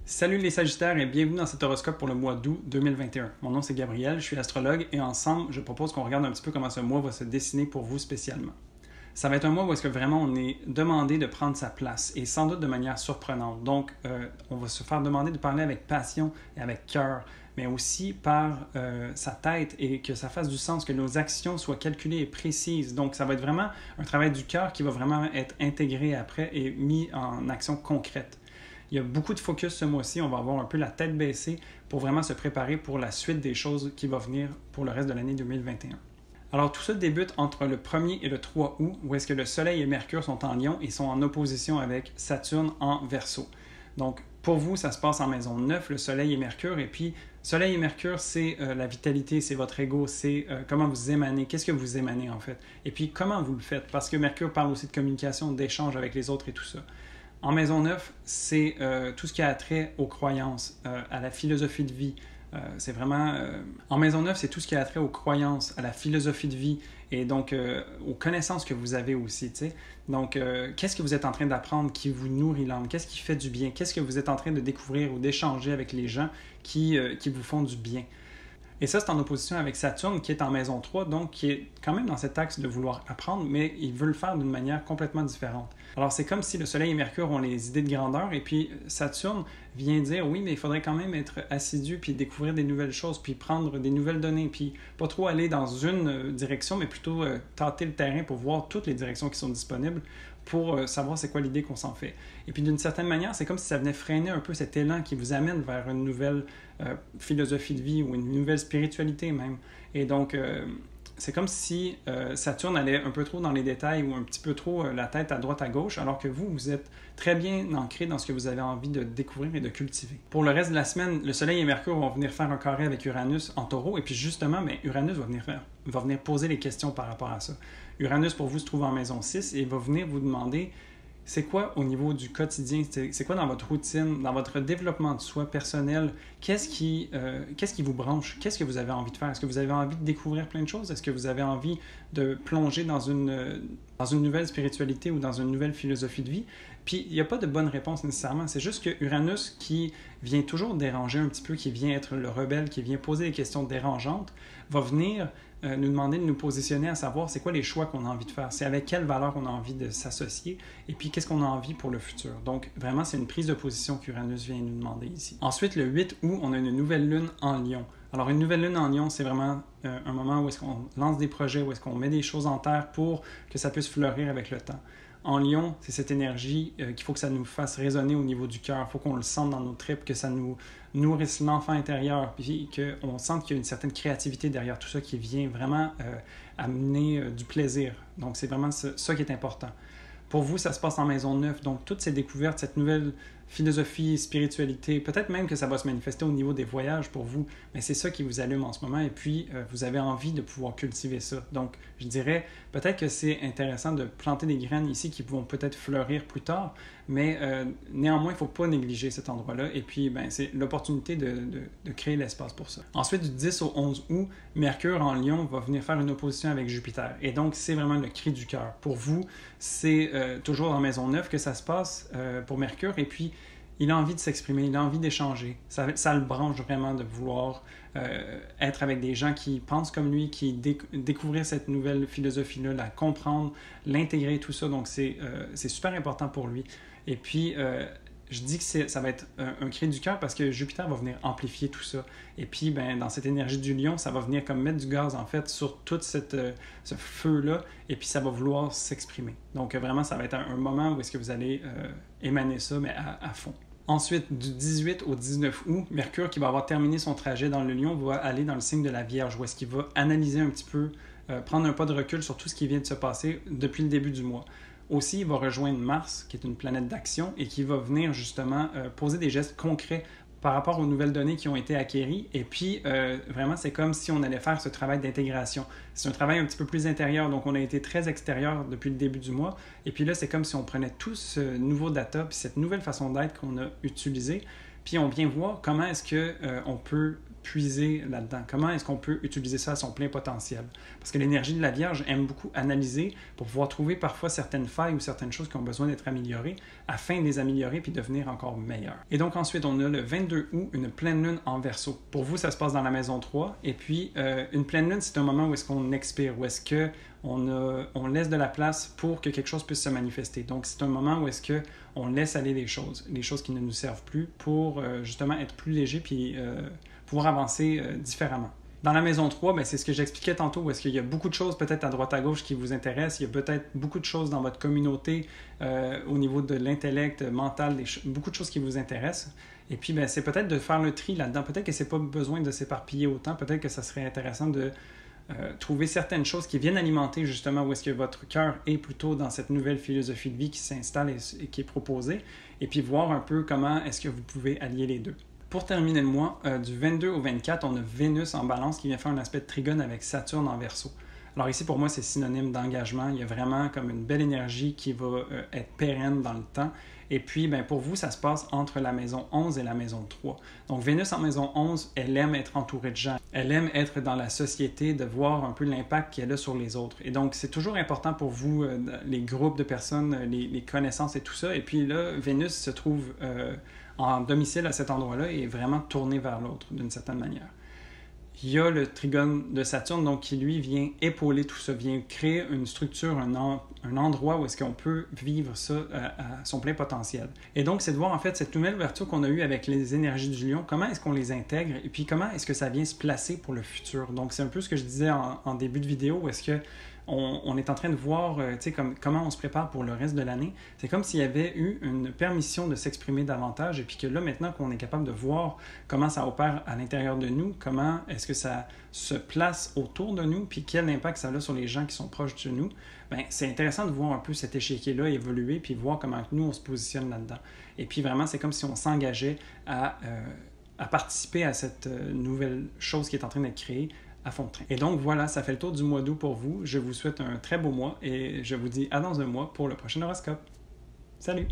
Salut les Sagittaires et bienvenue dans cet horoscope pour le mois d'août 2021. Mon nom c'est Gabriel, je suis astrologue et ensemble, je propose qu'on regarde un petit peu comment ce mois va se dessiner pour vous spécialement. Ça va être un mois où est-ce que vraiment on est demandé de prendre sa place et sans doute de manière surprenante. Donc, on va se faire demander de parler avec passion et avec cœur, mais aussi par sa tête et que ça fasse du sens, que nos actions soient calculées et précises. Donc, ça va être vraiment un travail du cœur qui va vraiment être intégré après et mis en action concrète. Il y a beaucoup de focus ce mois-ci. On va avoir un peu la tête baissée pour vraiment se préparer pour la suite des choses qui vont venir pour le reste de l'année 2021. Alors, tout ça débute entre le 1er et le 3 août, où est-ce que le Soleil et Mercure sont en Lion et sont en opposition avec Saturne en Verseau. Donc, pour vous, ça se passe en maison 9, le Soleil et Mercure. Et puis, Soleil et Mercure, c'est la vitalité, c'est votre ego, c'est comment vous émanez, qu'est-ce que vous émanez en fait. Et puis, comment vous le faites, parce que Mercure parle aussi de communication, d'échange avec les autres et tout ça. En maison 9, c'est tout ce qui a trait aux croyances, à la philosophie de vie. C'est vraiment... En maison 9, c'est tout ce qui a trait aux croyances, à la philosophie de vie et donc aux connaissances que vous avez aussi. T'sais. Donc, qu'est-ce que vous êtes en train d'apprendre qui vous nourrit l'âme? Qu'est-ce qui fait du bien? Qu'est-ce que vous êtes en train de découvrir ou d'échanger avec les gens qui vous font du bien? Et ça, c'est en opposition avec Saturne qui est en maison 3, donc qui est quand même dans cet axe de vouloir apprendre, mais il veut le faire d'une manière complètement différente. Alors, c'est comme si le Soleil et Mercure ont les idées de grandeur, et puis Saturne vient dire, oui, mais il faudrait quand même être assidu, puis découvrir des nouvelles choses, puis prendre des nouvelles données, puis pas trop aller dans une direction, mais plutôt tâter le terrain pour voir toutes les directions qui sont disponibles, pour savoir c'est quoi l'idée qu'on s'en fait. Et puis d'une certaine manière, c'est comme si ça venait freiner un peu cet élan qui vous amène vers une nouvelle philosophie de vie ou une nouvelle spiritualité même. Et donc, c'est comme si Saturne allait un peu trop dans les détails ou un petit peu trop la tête à droite à gauche, alors que vous êtes très bien ancré dans ce que vous avez envie de découvrir et de cultiver. Pour le reste de la semaine, le Soleil et Mercure vont venir faire un carré avec Uranus en Taureau, et puis justement, Uranus va venir poser les questions par rapport à ça. Uranus, pour vous, se trouve en maison 6 et va venir vous demander c'est quoi au niveau du quotidien, c'est quoi dans votre routine, dans votre développement de soi personnel, qu'est-ce qui vous branche, qu'est-ce que vous avez envie de faire? Est-ce que vous avez envie de découvrir plein de choses? Est-ce que vous avez envie de plonger dans une nouvelle spiritualité ou dans une nouvelle philosophie de vie? Puis, il n'y a pas de bonne réponse nécessairement, c'est juste que Uranus, qui vient toujours déranger un petit peu, qui vient être le rebelle, qui vient poser des questions dérangeantes, va venir nous demander de nous positionner à savoir c'est quoi les choix qu'on a envie de faire, c'est avec quelle valeur on a envie de s'associer et puis qu'est-ce qu'on a envie pour le futur. Donc vraiment, c'est une prise de position qu'Uranus vient nous demander ici. Ensuite, le 8 août, on a une nouvelle lune en Lion. Alors, une nouvelle lune en Lion, c'est vraiment un moment où est-ce qu'on lance des projets, où est-ce qu'on met des choses en terre pour que ça puisse fleurir avec le temps. En Lion, c'est cette énergie qu'il faut que ça nous fasse résonner au niveau du cœur. Il faut qu'on le sente dans nos tripes, que ça nous nourrisse l'enfant intérieur, puis qu'on sente qu'il y a une certaine créativité derrière tout ça qui vient vraiment amener du plaisir. Donc, c'est vraiment ça qui est important. Pour vous, ça se passe en maison 9. Donc, toutes ces découvertes, cette nouvelle philosophie, spiritualité, peut-être même que ça va se manifester au niveau des voyages pour vous, mais c'est ça qui vous allume en ce moment et puis vous avez envie de pouvoir cultiver ça. Donc, je dirais peut-être que c'est intéressant de planter des graines ici qui vont peut-être fleurir plus tard, mais néanmoins, il ne faut pas négliger cet endroit-là et puis c'est l'opportunité de créer l'espace pour ça. Ensuite, du 10 au 11 août, Mercure en Lion va venir faire une opposition avec Jupiter et donc c'est vraiment le cri du cœur. Pour vous, c'est toujours en maison 9 que ça se passe pour Mercure et puis il a envie de s'exprimer, il a envie d'échanger. Ça le branche vraiment de vouloir être avec des gens qui pensent comme lui, qui découvrir cette nouvelle philosophie-là, la comprendre, l'intégrer, tout ça. Donc, c'est super important pour lui. Et puis, je dis que ça va être un cri du cœur parce que Jupiter va venir amplifier tout ça. Et puis, dans cette énergie du lion, ça va venir comme mettre du gaz, en fait, sur tout ce feu-là. Et puis, ça va vouloir s'exprimer. Donc, vraiment, ça va être un moment où est-ce que vous allez émaner ça, mais à fond. Ensuite, du 18 au 19 août, Mercure, qui va avoir terminé son trajet dans le Lion, va aller dans le signe de la Vierge, où est-ce qu'il va analyser un petit peu, prendre un pas de recul sur tout ce qui vient de se passer depuis le début du mois. Aussi, il va rejoindre Mars, qui est une planète d'action, et qui va venir justement poser des gestes concrets par rapport aux nouvelles données qui ont été acquéries. Et puis, vraiment, c'est comme si on allait faire ce travail d'intégration. C'est un travail un petit peu plus intérieur, donc on a été très extérieur depuis le début du mois. Et puis là, c'est comme si on prenait tout ce nouveau data, puis cette nouvelle façon d'être qu'on a utilisée, Puis on vient voir comment est-ce qu'on peut puiser là-dedans, comment est-ce qu'on peut utiliser ça à son plein potentiel. Parce que l'énergie de la Vierge aime beaucoup analyser pour pouvoir trouver parfois certaines failles ou certaines choses qui ont besoin d'être améliorées afin de les améliorer puis devenir encore meilleures. Et donc ensuite, on a le 22 août, une pleine lune en Verseau. Pour vous, ça se passe dans la maison 3. Et puis, une pleine lune, c'est un moment où est-ce qu'on expire, où est-ce qu'on laisse de la place pour que quelque chose puisse se manifester. Donc, c'est un moment où est-ce qu'on laisse aller les choses qui ne nous servent plus pour justement être plus léger puis pouvoir avancer différemment. Dans la maison 3, ben, c'est ce que j'expliquais tantôt, où est-ce qu'il y a beaucoup de choses peut-être à droite à gauche qui vous intéressent, il y a peut-être beaucoup de choses dans votre communauté au niveau de l'intellect, mental, beaucoup de choses qui vous intéressent. Et puis, ben, c'est peut-être de faire le tri là-dedans. Peut-être que c'est pas besoin de s'éparpiller autant, peut-être que ça serait intéressant de trouver certaines choses qui viennent alimenter justement où est-ce que votre cœur est plutôt dans cette nouvelle philosophie de vie qui s'installe et qui est proposée, et puis voir un peu comment est-ce que vous pouvez allier les deux. Pour terminer le mois, du 22 au 24, on a Vénus en balance qui vient faire un aspect de trigone avec Saturne en Verseau. Alors ici, pour moi, c'est synonyme d'engagement. Il y a vraiment comme une belle énergie qui va être pérenne dans le temps. Et puis, ben, pour vous, ça se passe entre la maison 11 et la maison 3. Donc, Vénus en maison 11, elle aime être entourée de gens. Elle aime être dans la société, de voir un peu l'impact qu'elle a sur les autres. Et donc, c'est toujours important pour vous, les groupes de personnes, les connaissances et tout ça. Et puis là, Vénus se trouve en domicile à cet endroit-là et est vraiment tournée vers l'autre d'une certaine manière. Il y a le trigone de Saturne, donc qui lui vient épauler tout ça, vient créer une structure, un endroit où est-ce qu'on peut vivre ça à son plein potentiel. Et donc, c'est de voir en fait cette nouvelle ouverture qu'on a eue avec les énergies du lion, comment est-ce qu'on les intègre et puis comment est-ce que ça vient se placer pour le futur. Donc, c'est un peu ce que je disais en début de vidéo, où est-ce que on est en train de voir comment on se prépare pour le reste de l'année. C'est comme s'il y avait eu une permission de s'exprimer davantage et puis que là, maintenant qu'on est capable de voir comment ça opère à l'intérieur de nous, comment est-ce que ça se place autour de nous, puis quel impact ça a sur les gens qui sont proches de nous, ben, c'est intéressant de voir un peu cet échiquier-là évoluer puis voir comment nous, on se positionne là-dedans. Et puis vraiment, c'est comme si on s'engageait à participer à cette nouvelle chose qui est en train d'être créée à fond de train. Et donc voilà, ça fait le tour du mois d'août pour vous. Je vous souhaite un très beau mois et je vous dis à dans un mois pour le prochain horoscope. Salut!